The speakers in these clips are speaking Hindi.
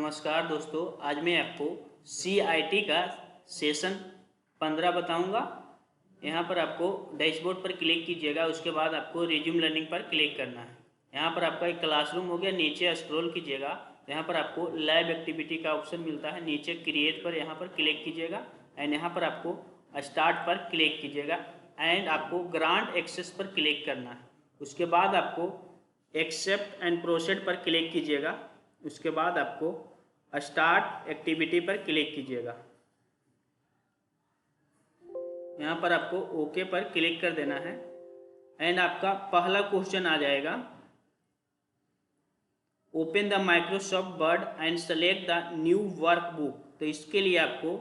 नमस्कार दोस्तों, आज मैं आपको CIT का सेशन 15 बताऊंगा। यहाँ पर आपको डैशबोर्ड पर क्लिक कीजिएगा, उसके बाद आपको रिज्यूम लर्निंग पर क्लिक करना है। यहाँ पर आपका एक क्लासरूम हो गया, नीचे स्क्रॉल कीजिएगा, यहाँ पर आपको लैब एक्टिविटी का ऑप्शन मिलता है, नीचे क्रिएट पर यहाँ पर क्लिक कीजिएगा एंड यहाँ पर आपको स्टार्ट पर क्लिक कीजिएगा एंड आपको ग्रांट एक्सेस पर क्लिक करना है। उसके बाद आपको एक्सेप्ट एंड प्रोसीड पर क्लिक कीजिएगा, उसके बाद आपको स्टार्ट एक्टिविटी पर क्लिक कीजिएगा। यहाँ पर आपको ओके पर क्लिक कर देना है एंड आपका पहला क्वेश्चन आ जाएगा, open the Microsoft word and select the new workbook. तो इसके लिए आपको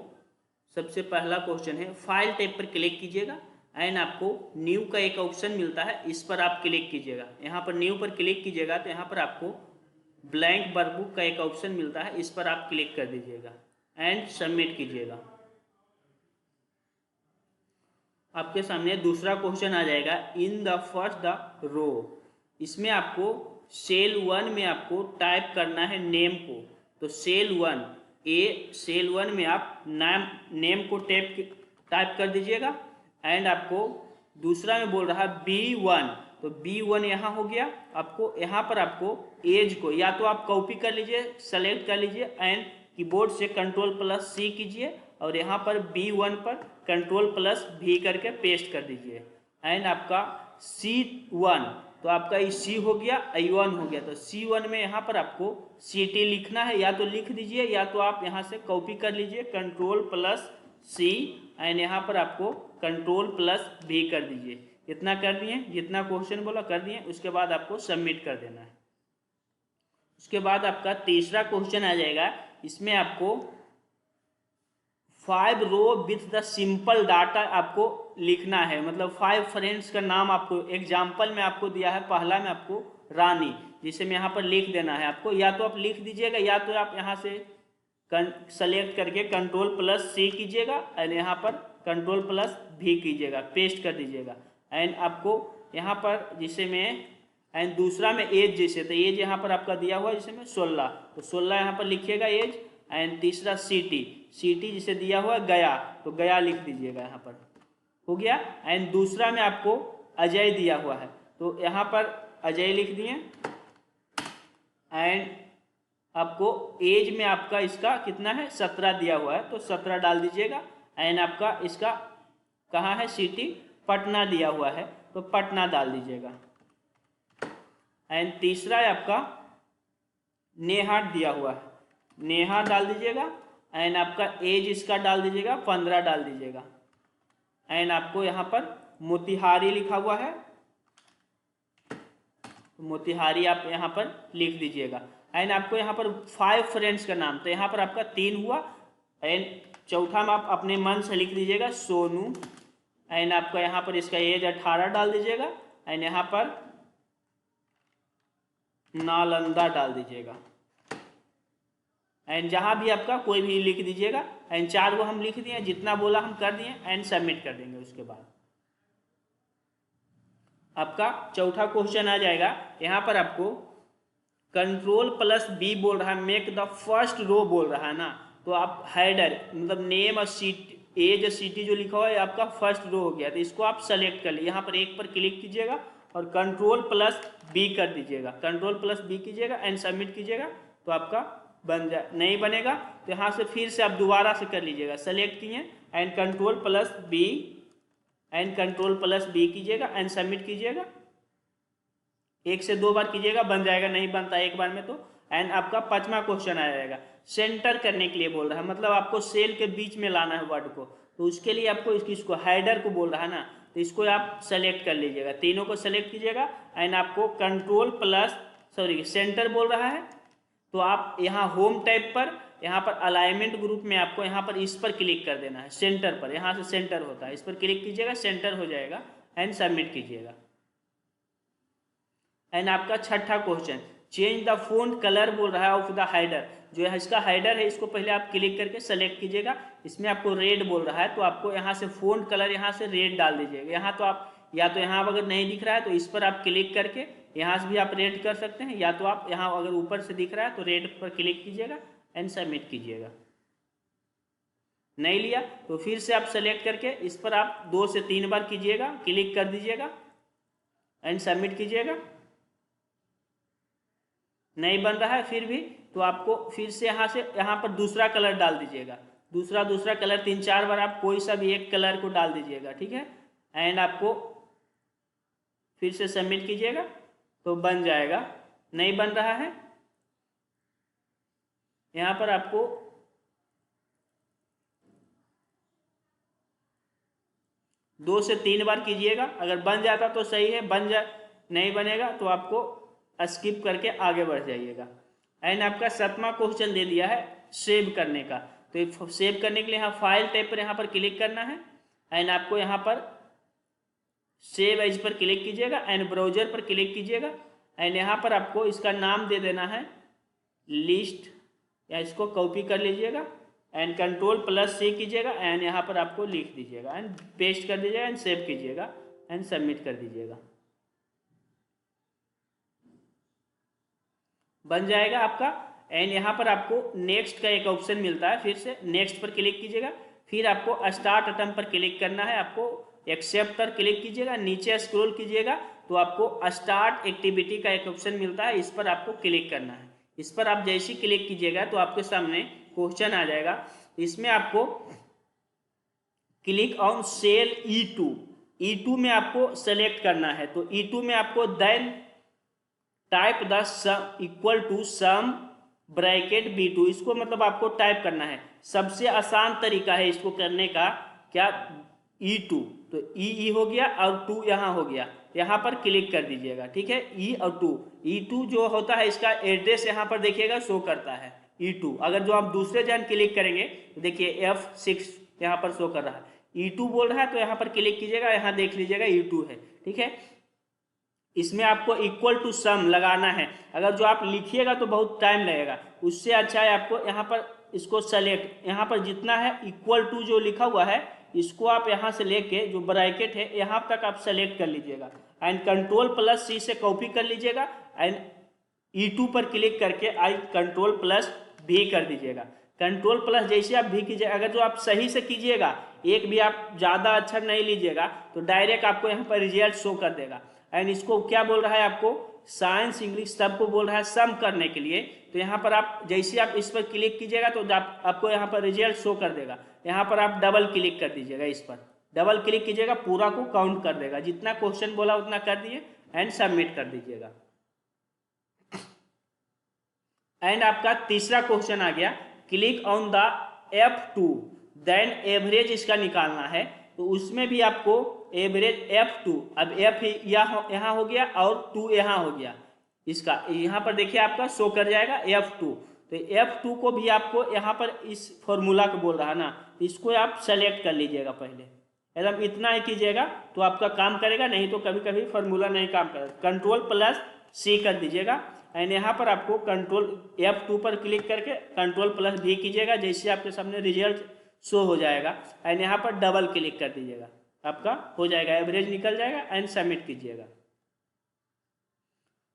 सबसे पहला क्वेश्चन है, फाइल टैब पर क्लिक कीजिएगा एंड आपको न्यू का एक ऑप्शन मिलता है, इस पर आप क्लिक कीजिएगा। यहाँ पर न्यू पर क्लिक कीजिएगा तो यहाँ पर आपको ब्लैंक वर्कबुक का एक ऑप्शन मिलता है, इस पर आप क्लिक कर दीजिएगा एंड सबमिट कीजिएगा। आपके सामने दूसरा क्वेश्चन आ जाएगा, in the first the row. इसमें आपको सेल 1 में आपको टाइप करना है नेम को। तो सेल 1 में आप नेम को टाइप कर दीजिएगा एंड आपको दूसरा में बोल रहा है B1, तो B1 यहाँ हो गया। आपको यहाँ पर आपको एज को या तो आप कॉपी कर लीजिए, सेलेक्ट कर लीजिए एंड कीबोर्ड से Ctrl+C कीजिए और यहाँ पर B1 पर Ctrl+V करके पेस्ट कर दीजिए एंड आपका C1, तो आपका C हो गया, I1 हो गया। तो C1 में यहाँ पर आपको CT लिखना है, या तो लिख दीजिए या तो आप यहाँ से कॉपी कर लीजिए Ctrl+C एंड यहाँ पर आपको Ctrl+V कर दीजिए। इतना कर दिए, जितना क्वेश्चन बोला कर दिए, उसके बाद आपको सबमिट कर देना है। उसके बाद आपका तीसरा क्वेश्चन आ जाएगा, इसमें आपको 5 row with the simple data आपको लिखना है, मतलब 5 फ्रेंड्स का नाम आपको एग्जाम्पल में आपको दिया है। पहला में आपको रानी, जिसे में यहाँ पर लिख देना है आपको, या तो आप लिख दीजिएगा या तो आप यहाँ से सेलेक्ट करके Ctrl+C कीजिएगा एंड यहाँ पर Ctrl+V कीजिएगा, पेस्ट कर दीजिएगा एंड आपको यहाँ पर जिसे में एंड दूसरा में एज, जैसे तो एज यहाँ पर आपका दिया हुआ है जिसे में 16, तो 16 यहाँ पर लिखिएगा एज एंड तीसरा सिटी जिसे दिया हुआ है गया, तो गया लिख दीजिएगा, यहाँ पर हो गया। एंड दूसरा में आपको अजय दिया हुआ है, तो यहाँ पर अजय लिख दिए एंड आपको एज में आपका इसका कितना है 17 दिया हुआ है, तो 17 डाल दीजिएगा एंड आपका इसका कहाँ है सिटी पटना दिया हुआ है, तो पटना डाल दीजिएगा एंड तीसरा है आपका नेहा दिया हुआ है, नेहा डाल दीजिएगा एंड आपका एज इसका डाल दीजिएगा 15 डाल दीजिएगा एंड आपको यहाँ पर मोतिहारी लिखा हुआ है, मोतिहारी आप यहाँ पर लिख दीजिएगा एंड आपको यहाँ पर 5 फ्रेंड्स का नाम, तो यहाँ पर आपका 3 हुआ एंड चौथा में आप अपने मन से लिख दीजिएगा सोनू एंड आपका यहाँ पर इसका एज 18 डाल दीजिएगा एंड यहाँ पर नालंदा डाल दीजिएगा एंड जहाँ भी आपका कोई भी लिख दीजिएगा एंड 4 को हम लिख दिए, जितना बोला हम कर दिए एंड सबमिट कर देंगे। उसके बाद आपका चौथा क्वेश्चन आ जाएगा, यहाँ पर आपको Ctrl+B बोल रहा है, मेक द फर्स्ट रो बोल रहा है ना, तो आप हेडर मतलब नेम और एज और सिटी जो लिखा हुआ है आपका फर्स्ट रो हो गया, तो इसको आप सेलेक्ट कर लीजिए। यहाँ पर एक पर क्लिक कीजिएगा और Ctrl+B कर दीजिएगा, Ctrl+B कीजिएगा एंड सबमिट कीजिएगा, तो आपका बन जाए। नहीं बनेगा तो यहाँ से फिर से आप दोबारा से कर लीजिएगा, सेलेक्ट किए एंड Ctrl+B कीजिएगा एंड सबमिट कीजिएगा। 1 से 2 बार कीजिएगा, बन जाएगा, नहीं बनता एक बार में तो। एंड आपका 5वां क्वेश्चन आ जाएगा, सेंटर करने के लिए बोल रहा है, मतलब आपको सेल के बीच में लाना है वर्ड को, तो उसके लिए आपको इसको हेडर को बोल रहा है ना, तो इसको आप सेलेक्ट कर लीजिएगा, तीनों को सेलेक्ट कीजिएगा एंड आपको सेंटर बोल रहा है, तो आप यहाँ होम टैब पर यहाँ पर अलाइनमेंट ग्रुप में आपको यहाँ पर इस पर क्लिक कर देना है, सेंटर पर, यहाँ से सेंटर होता है, इस पर क्लिक कीजिएगा, सेंटर हो जाएगा एंड सबमिट कीजिएगा। एंड आपका छठा question, change the font colour बोल रहा है ऑफ द हेडर, जो है इसका हेडर है, इसको पहले आप क्लिक करके सेलेक्ट कीजिएगा। इसमें आपको रेड बोल रहा है, तो आपको यहाँ से फोंट कलर यहाँ से रेड डाल दीजिएगा। यहाँ तो आप या तो यहाँ अगर नहीं दिख रहा है तो इस पर आप क्लिक करके यहाँ से भी आप रेड कर सकते हैं, या तो आप यहाँ अगर ऊपर से दिख रहा है तो रेड पर क्लिक कीजिएगा एंड सबमिट कीजिएगा। नहीं लिया तो फिर से आप सेलेक्ट करके इस पर आप 2 से 3 बार कीजिएगा, क्लिक कर दीजिएगा एंड सबमिट कीजिएगा। नहीं बन रहा है फिर भी तो आपको फिर से यहाँ पर दूसरा कलर डाल दीजिएगा, दूसरा कलर 3-4 बार आप कोई सा भी एक कलर को डाल दीजिएगा, ठीक है। एंड आपको फिर से सबमिट कीजिएगा तो बन जाएगा। नहीं बन रहा है यहाँ पर आपको दो से 3 बार कीजिएगा, अगर बन जाता तो सही है, नहीं बनेगा तो आपको स्किप करके आगे बढ़ जाइएगा। एंड आपका 7वां क्वेश्चन दे दिया है सेव करने का, तो सेव करने के लिए यहाँ फाइल टैब पर यहाँ पर क्लिक करना है एंड आपको यहाँ पर सेव एज पर क्लिक कीजिएगा एंड ब्राउजर पर क्लिक कीजिएगा एंड यहाँ पर आपको इसका नाम दे देना है लिस्ट, या इसको कॉपी कर लीजिएगा एंड Ctrl+C कीजिएगा एंड यहाँ पर आपको लिख दीजिएगा एंड पेस्ट कर दीजिएगा एंड सेव कीजिएगा एंड सबमिट कर दीजिएगा। बन जाएगा आपका। एंड यहाँ पर आपको नेक्स्ट का एक ऑप्शन मिलता है, फिर से नेक्स्ट पर क्लिक कीजिएगा, फिर आपको स्टार्ट अटेम्प्ट पर क्लिक करना है, आपको एक्सेप्ट पर क्लिक कीजिएगा, नीचे स्क्रॉल कीजिएगा तो आपको स्टार्ट एक्टिविटी का एक ऑप्शन मिलता है, इस पर आपको क्लिक करना है। इस पर आप जैसे ही क्लिक कीजिएगा तो आपके सामने क्वेश्चन आ जाएगा, इसमें आपको क्लिक ऑन सेल E2 में आपको सेलेक्ट करना है। तो E2 में आपको then type the sum equal to sum bracket B2, इसको मतलब आपको टाइप करना है। सबसे आसान तरीका है इसको करने का क्या, E2, तो E हो गया और 2 यहाँ हो गया, यहाँ पर क्लिक कर दीजिएगा, ठीक है। E और 2, E2 जो होता है इसका एड्रेस यहाँ पर देखिएगा शो करता है E2। अगर जो आप दूसरे जन क्लिक करेंगे तो देखिए F6 यहाँ पर शो कर रहा है, E2 बोल रहा है तो यहाँ पर क्लिक कीजिएगा, यहाँ देख लीजिएगा E2 है, ठीक है। इसमें आपको इक्वल टू सम लगाना है, अगर जो आप लिखिएगा तो बहुत टाइम लगेगा, उससे अच्छा है आपको यहाँ पर इसको सेलेक्ट, यहाँ पर जितना है इक्वल टू जो लिखा हुआ है इसको आप यहाँ से लेके जो ब्रैकेट है यहाँ तक आप सेलेक्ट कर लीजिएगा एंड Ctrl+C से कॉपी कर लीजिएगा एंड E2 पर क्लिक करके Ctrl+V कर दीजिएगा। Ctrl+ जैसे आप भी कीजिए, अगर जो आप सही से कीजिएगा, एक भी आप ज़्यादा अक्षर नहीं लीजिएगा तो डायरेक्ट आपको यहाँ पर रिजल्ट शो कर देगा। एंड इसको क्या बोल रहा है, आपको साइंस इंग्लिश सबको बोल रहा है सम करने के लिए। तो यहाँ पर आप जैसे आप इस पर क्लिक कीजिएगा तो आपको यहाँ पर रिजल्ट शो कर देगा, यहाँ पर आप डबल क्लिक कर दीजिएगा, इस पर डबल क्लिक कीजिएगा, पूरा को काउंट कर देगा, जितना क्वेश्चन बोला उतना कर दिए एंड सबमिट कर दीजिएगा। एंड आपका तीसरा क्वेश्चन आ गया, click on the F2 then average इसका निकालना है। तो उसमें भी आपको एवरेज F2, अब F यहाँ हो गया और 2 यहाँ हो गया, इसका यहाँ पर देखिए आपका शो कर जाएगा F2। तो F2 को भी आपको यहाँ पर इस फॉर्मूला को बोल रहा है ना, इसको आप सेलेक्ट कर लीजिएगा, पहले एकदम इतना ही कीजिएगा तो आपका काम करेगा, नहीं तो कभी कभी फॉर्मूला नहीं काम करेगा। Ctrl+C कर दीजिएगा एंड यहाँ पर आपको F2 पर क्लिक करके Ctrl+V कीजिएगा, जैसे आपके सामने रिजल्ट शो हो जाएगा एंड यहाँ पर डबल क्लिक कर दीजिएगा, आपका हो जाएगा, एवरेज निकल जाएगा एंड सबमिट कीजिएगा,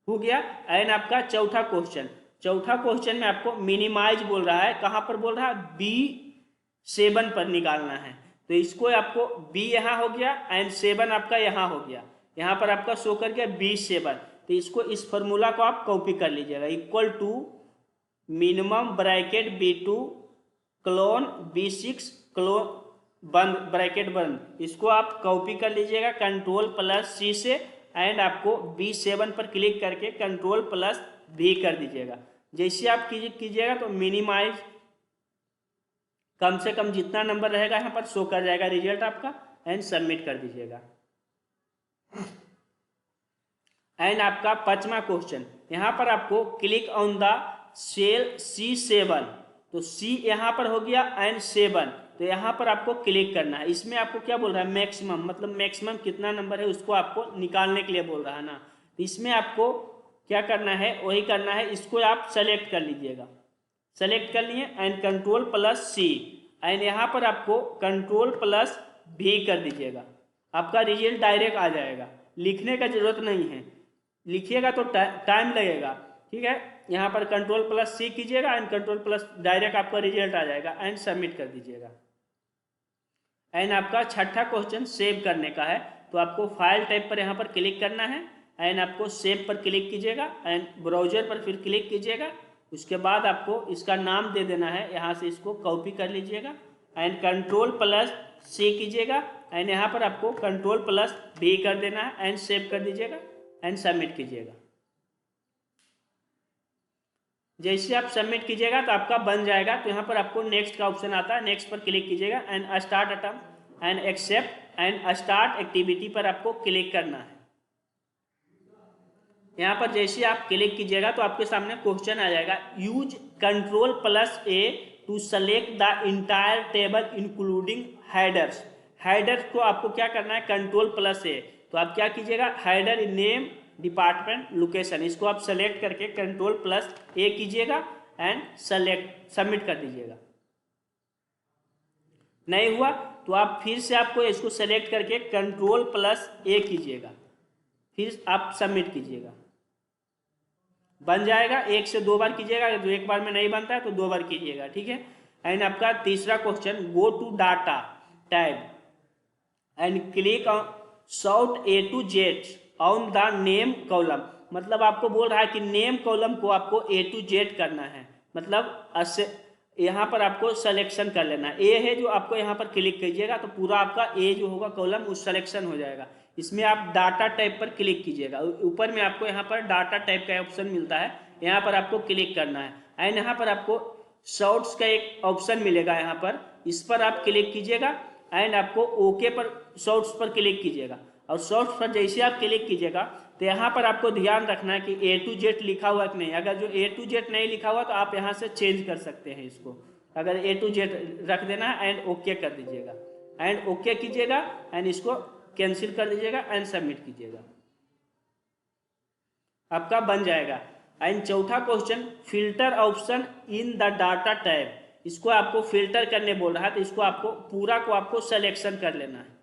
हो गया। एंड आपका चौथा क्वेश्चन में आपको मिनिमाइज बोल रहा है, कहाँ पर बोल रहा है, B7 पर निकालना है। तो इसको आपको B यहाँ हो गया एंड 7 आपका यहाँ हो गया, यहाँ पर आपका शो कर गया B7। तो इसको इस फॉर्मूला को आप कॉपी कर लीजिएगा, equal to minimum bracket B2 colon B6 colon बंद ब्रैकेट बंद, इसको आप कॉपी कर लीजिएगा Ctrl+C से एंड आपको B7 पर क्लिक करके Ctrl+V कर दीजिएगा। जैसे आप कीजिएगा तो मिनिमाइज कम से कम जितना नंबर रहेगा यहाँ पर शो कर जाएगा रिजल्ट आपका एंड सबमिट कर दीजिएगा। एंड आपका 5वां क्वेश्चन, यहाँ पर आपको click on the cell C7, तो C यहाँ पर हो गया एंड 7, तो यहाँ पर आपको क्लिक करना है। इसमें आपको क्या बोल रहा है, मैक्सिमम, मतलब मैक्सिमम कितना नंबर है उसको आपको निकालने के लिए बोल रहा है ना। तो इसमें आपको क्या करना है, वही करना है, इसको आप सेलेक्ट कर लीजिएगा, सेलेक्ट कर लिए एंड Ctrl+C एंड यहाँ पर आपको Ctrl+V कर दीजिएगा, आपका रिजल्ट डायरेक्ट आ जाएगा, लिखने का जरूरत नहीं है, लिखिएगा तो टाइम लगेगा, ठीक है। यहाँ पर कंट्रोल प्लस सी कीजिएगा एंड कंट्रोल प्लस डायरेक्ट आपका रिजल्ट आ जाएगा एंड सबमिट कर दीजिएगा। एंड आपका छठा क्वेश्चन सेव करने का है, तो आपको फाइल टाइप पर यहाँ पर क्लिक करना है एंड आपको सेव पर क्लिक कीजिएगा एंड ब्राउजर पर फिर क्लिक कीजिएगा। उसके बाद आपको इसका नाम दे देना है, यहाँ से इसको कॉपी कर लीजिएगा एंड कंट्रोल प्लस सी कीजिएगा एंड यहाँ पर आपको कंट्रोल प्लस वी कर देना है एंड सेव कर दीजिएगा एंड सबमिट कीजिएगा। जैसे आप सबमिट कीजिएगा तो आपका बन जाएगा। तो यहाँ पर आपको नेक्स्ट का ऑप्शन आता है, नेक्स्ट पर क्लिक कीजिएगा and start attempt and accept and start activity पर आपको क्लिक करना है। यहाँ पर जैसे आप क्लिक कीजिएगा तो आपके सामने क्वेश्चन आ जाएगा, use control plus A to select the entire table including headers. Headers को आपको क्या करना है, कंट्रोल प्लस ए, तो आप क्या कीजिएगा, हेडर नेम डिपार्टमेंट लोकेशन, इसको आप सेलेक्ट करके कंट्रोल प्लस ए कीजिएगा एंड सेलेक्ट सबमिट कर दीजिएगा। नहीं हुआ तो आप फिर से आपको इसको सेलेक्ट करके कंट्रोल प्लस ए कीजिएगा, फिर आप सबमिट कीजिएगा, बन जाएगा। 1 से 2 बार कीजिएगा, तो एक बार में नहीं बनता है तो 2 बार कीजिएगा, ठीक है। एंड आपका तीसरा question, go to data tab and click on sort A to Z on the name column. मतलब आपको बोल रहा है कि नेम कॉलम को आपको ए टू जेड करना है, मतलब यहाँ पर आपको सिलेक्शन कर लेना है। ए है जो आपको यहाँ पर क्लिक कीजिएगा तो पूरा आपका ए जो होगा कॉलम उस सिलेक्शन हो जाएगा। इसमें आप डाटा टाइप पर क्लिक कीजिएगा, ऊपर में आपको यहाँ पर डाटा टाइप का ऑप्शन मिलता है, यहाँ पर आपको क्लिक करना है एंड यहाँ पर आपको शॉर्ट्स का एक ऑप्शन मिलेगा, यहाँ पर इस पर आप क्लिक कीजिएगा एंड आपको ओके पर शॉर्ट्स पर क्लिक कीजिएगा। और शॉर्ट्स पर जैसे आप क्लिक कीजिएगा तो यहाँ पर आपको ध्यान रखना है कि ए टू जेड लिखा हुआ कि नहीं। अगर जो ए टू जेड नहीं लिखा हुआ तो आप यहाँ से चेंज कर सकते हैं इसको, अगर ए टू जेड रख देना है एंड ओके कर दीजिएगा एंड ओके कीजिएगा एंड इसको कैंसिल कर दीजिएगा एंड सबमिट कीजिएगा, आपका बन जाएगा। एंड चौथा question, filter option in the data tab, इसको आपको फिल्टर करने बोल रहा है, तो इसको आपको पूरा को आपको सिलेक्शन कर लेना है।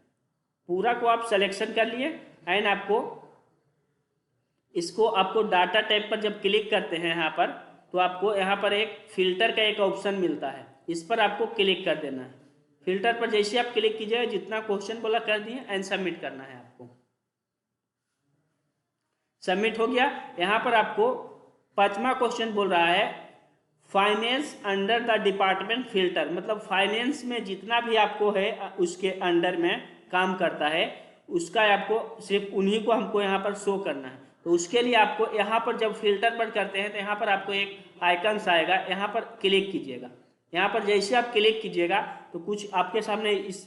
पूरा को आप सिलेक्शन कर लिए एंड आपको इसको आपको डाटा टाइप पर जब क्लिक करते हैं यहाँ पर, तो आपको यहाँ पर एक फिल्टर का एक ऑप्शन मिलता है, इस पर आपको क्लिक कर देना है। फिल्टर पर जैसे आप क्लिक कीजिएगा, जितना क्वेश्चन बोला कर दिए एंड सबमिट करना है आपको। सबमिट हो गया। यहाँ पर आपको 5वां क्वेश्चन बोल रहा है, finance under the department filter, मतलब फाइनेंस में जितना भी आपको है उसके अंडर में काम करता है, उसका आपको सिर्फ उन्हीं को हमको यहाँ पर शो करना है। तो उसके लिए आपको यहाँ पर जब फिल्टर पर करते हैं तो यहाँ पर आपको एक आइकन्स आएगा, यहाँ पर क्लिक कीजिएगा। यहाँ पर जैसे आप क्लिक कीजिएगा तो कुछ आपके सामने इस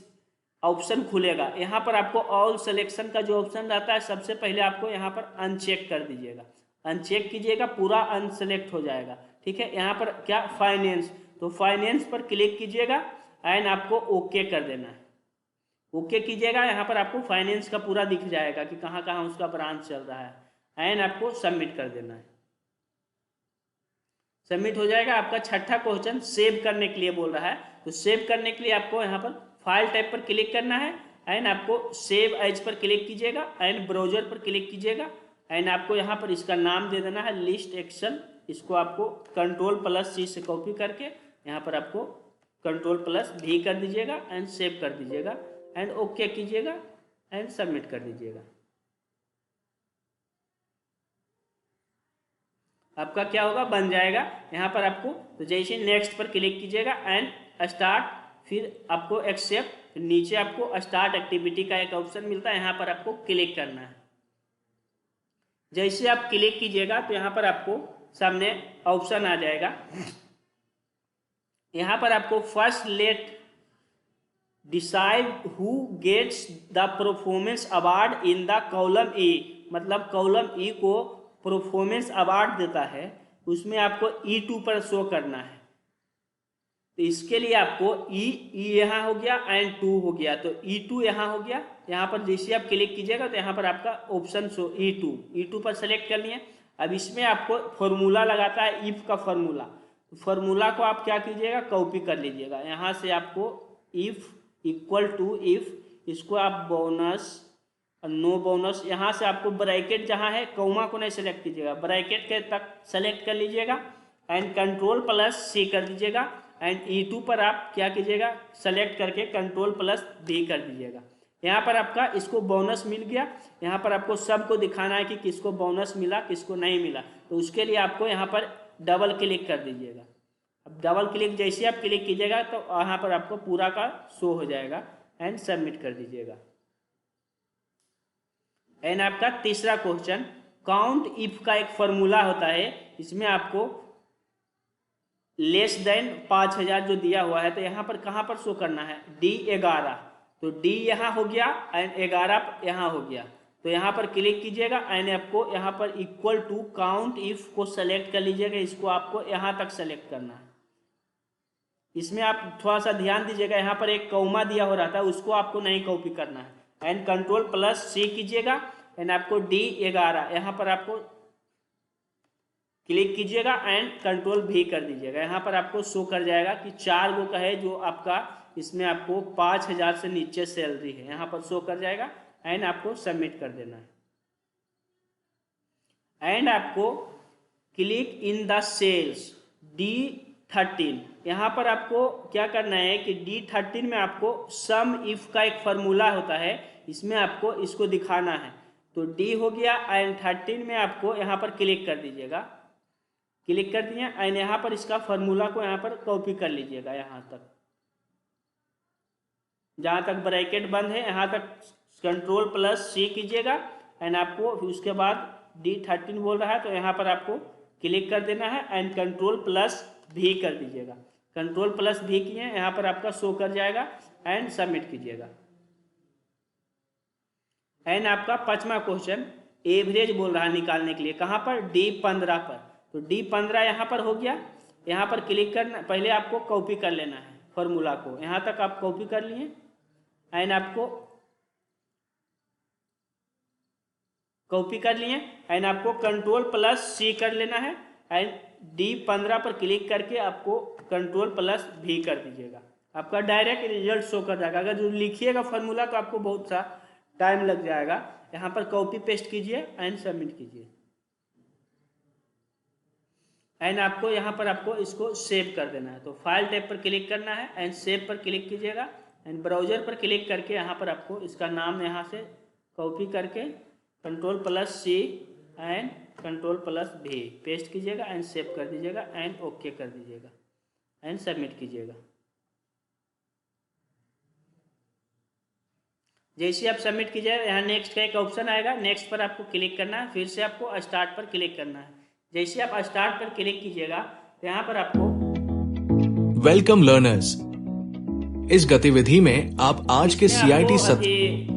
ऑप्शन खुलेगा। यहाँ पर आपको ऑल सिलेक्शन का जो ऑप्शन रहता है, सबसे पहले आपको यहाँ पर अनचेक कर दीजिएगा, अनचेक कीजिएगा, पूरा अनसेलेक्ट हो जाएगा, ठीक है। यहाँ पर क्या, फाइनेंस, तो फाइनेंस पर क्लिक कीजिएगा एंड आपको ओके कर देना है। ओके कीजिएगा, यहाँ पर आपको फाइनेंस का पूरा दिख जाएगा कि कहाँ कहाँ उसका ब्रांच चल रहा है एंड आपको सबमिट कर देना है। सबमिट हो जाएगा। आपका छठा क्वेश्चन सेव करने के लिए बोल रहा है, तो सेव करने के लिए आपको यहाँ पर फाइल टाइप पर क्लिक करना है एंड आपको सेव एज पर क्लिक कीजिएगा एंड ब्राउजर पर क्लिक कीजिएगा एंड आपको यहाँ पर इसका नाम दे देना है लिस्ट एक्सेल। इसको आपको कंट्रोल प्लस सी से कॉपी करके यहाँ पर आपको कंट्रोल प्लस भी कर दीजिएगा एंड सेव कर दीजिएगा एंड ओके कीजिएगा एंड सबमिट कर दीजिएगा। आपका क्या होगा, बन जाएगा। यहाँ पर आपको तो जैसे नेक्स्ट पर क्लिक कीजिएगा एंड स्टार्ट, फिर आपको एक्सेप्ट, नीचे आपको स्टार्ट एक्टिविटी का एक ऑप्शन मिलता है, यहाँ पर आपको क्लिक करना है। जैसे आप क्लिक कीजिएगा तो यहाँ पर आपको सामने ऑप्शन आ जाएगा। यहाँ पर आपको first let decide who gets the performance award in the column E, मतलब कॉलम ई को परफॉर्मेंस अवार्ड देता है, उसमें आपको E2 पर शो करना है। तो इसके लिए आपको ई यहाँ हो गया एंड 2 हो गया, तो E2 यहाँ हो गया। यहाँ पर जैसे आप क्लिक कीजिएगा तो यहाँ पर आपका ऑप्शन शो E2 पर सेलेक्ट कर लिए। अब इसमें आपको फॉर्मूला लगाता है, इफ का फॉर्मूला, तो फॉर्मूला को आप क्या कीजिएगा, कॉपी कर लीजिएगा। यहाँ से आपको इफ इक्वल टू इफ, इसको आप बोनस नो बोनस। यहाँ से आपको ब्रैकेट जहाँ है कौमा को नहीं सेलेक्ट कीजिएगा, ब्रैकेट के तक सेलेक्ट कर लीजिएगा एंड कंट्रोल प्लस सी कर दीजिएगा एंड E2 पर आप क्या कीजिएगा, सेलेक्ट करके कंट्रोल प्लस B कर दीजिएगा। यहाँ पर आपका इसको बोनस मिल गया। यहाँ पर आपको सबको दिखाना है कि किसको बोनस मिला किसको नहीं मिला, तो उसके लिए आपको यहाँ पर डबल क्लिक कर दीजिएगा। अब डबल क्लिक जैसे आप क्लिक कीजिएगा तो यहाँ पर आपको पूरा का शो हो जाएगा एंड सबमिट कर दीजिएगा। एंड आपका तीसरा क्वेश्चन, काउंट इफ का एक फॉर्मूला होता है, इसमें आपको लेस देन 5000 जो दिया हुआ है, तो यहाँ पर कहाँ पर शो करना है, D11, तो D यहाँ हो गया एंड 11 यहाँ हो गया, तो यहाँ पर क्लिक कीजिएगा एंड आपको यहाँ पर इक्वल टू काउंट इफ को सेलेक्ट कर लीजिएगा। इसको आपको यहाँ तक सेलेक्ट करना है। इसमें आप थोड़ा सा ध्यान दीजिएगा, यहाँ पर एक कौमा दिया हो रहा था उसको आपको नहीं कॉपी करना है एंड कंट्रोल प्लस C कीजिएगा एंड आपको D11 यहाँ पर आपको क्लिक कीजिएगा एंड कंट्रोल V कर दीजिएगा। यहाँ पर आपको शो कर जाएगा कि 4 गो का है जो आपका, इसमें आपको 5000 से नीचे सैलरी है, यहाँ पर शो कर जाएगा एंड आपको सबमिट कर देना है। एंड आपको click in the sales D13, यहाँ पर आपको क्या करना है कि D13 में आपको सम इफ का एक फॉर्मूला होता है, इसमें आपको इसको दिखाना है। तो D हो गया एंड 13 में आपको यहाँ पर क्लिक कर दीजिएगा, क्लिक कर दिए एंड यहाँ पर इसका फॉर्मूला को यहाँ पर कॉपी कर लीजिएगा, यहाँ तक जहाँ तक ब्रैकेट बंद है यहाँ तक कंट्रोल प्लस C कीजिएगा एंड आपको उसके बाद D13 बोल रहा है तो यहाँ पर आपको क्लिक कर देना है एंड कंट्रोल प्लस V कर दीजिएगा। कंट्रोल प्लस V किए, यहाँ पर आपका शो कर जाएगा एंड सबमिट कीजिएगा। एंड आपका पांचवा क्वेश्चन, एवरेज बोल रहा है निकालने के लिए, कहाँ पर, D15 पर, तो D15 यहाँ पर हो गया। यहाँ पर क्लिक करना, पहले आपको कॉपी कर लेना है फॉर्मूला को, यहाँ तक आप कॉपी कर लिए एंड आपको कॉपी कर लिए एंड आपको कंट्रोल प्लस C कर लेना है एंड D15 पर क्लिक करके आपको कंट्रोल प्लस V कर दीजिएगा। आपका डायरेक्ट रिजल्ट शो कर जाएगा। अगर जो लिखिएगा फॉर्मूला तो आपको बहुत सा टाइम लग जाएगा। यहाँ पर कॉपी पेस्ट कीजिए एंड सबमिट कीजिए एंड आपको यहाँ पर आपको इसको सेव कर देना है। तो फाइल टैब पर क्लिक करना है एंड सेव पर क्लिक कीजिएगा एंड ब्राउजर पर क्लिक करके यहाँ पर आपको इसका नाम यहाँ से कॉपी करके control plus C and control plus V paste कीजिएगा एंड सेव कर दीजिएगा एंड ओके कर दीजिएगा एंड सबमिट कीजिएगा। जैसे आप सबमिट कीजिएगा यहाँ नेक्स्ट का एक ऑप्शन आएगा, नेक्स्ट पर आपको क्लिक करना है, फिर से आपको स्टार्ट पर क्लिक करना है। जैसे आप स्टार्ट पर क्लिक कीजिएगा तो यहाँ पर आपको वेलकम लर्नर्स, इस गतिविधि में आप आज के CIT सत्र